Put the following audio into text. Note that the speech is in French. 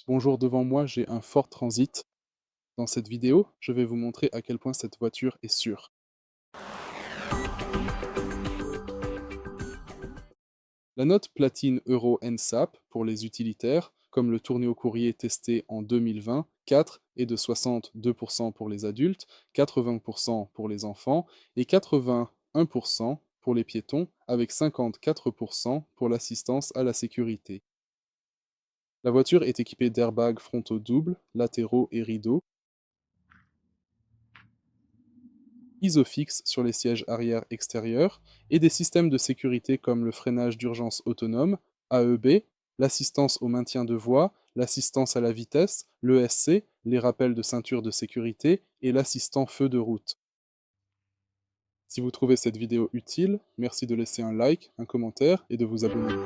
Bonjour, devant moi j'ai un FORD Transit. Dans cette vidéo, je vais vous montrer à quel point cette voiture est sûre. La note platine Euro NCAP pour les utilitaires, comme le tourné au courrier testé en 2020, 4 est de 62% pour les adultes, 80% pour les enfants et 81% pour les piétons, avec 54% pour l'assistance à la sécurité. La voiture est équipée d'airbags frontaux doubles, latéraux et rideaux, ISOFIX sur les sièges arrière extérieurs et des systèmes de sécurité comme le freinage d'urgence autonome, AEB, l'assistance au maintien de voie, l'assistance à la vitesse, l'ESC, les rappels de ceinture de sécurité et l'assistant feu de route. Si vous trouvez cette vidéo utile, merci de laisser un like, un commentaire et de vous abonner.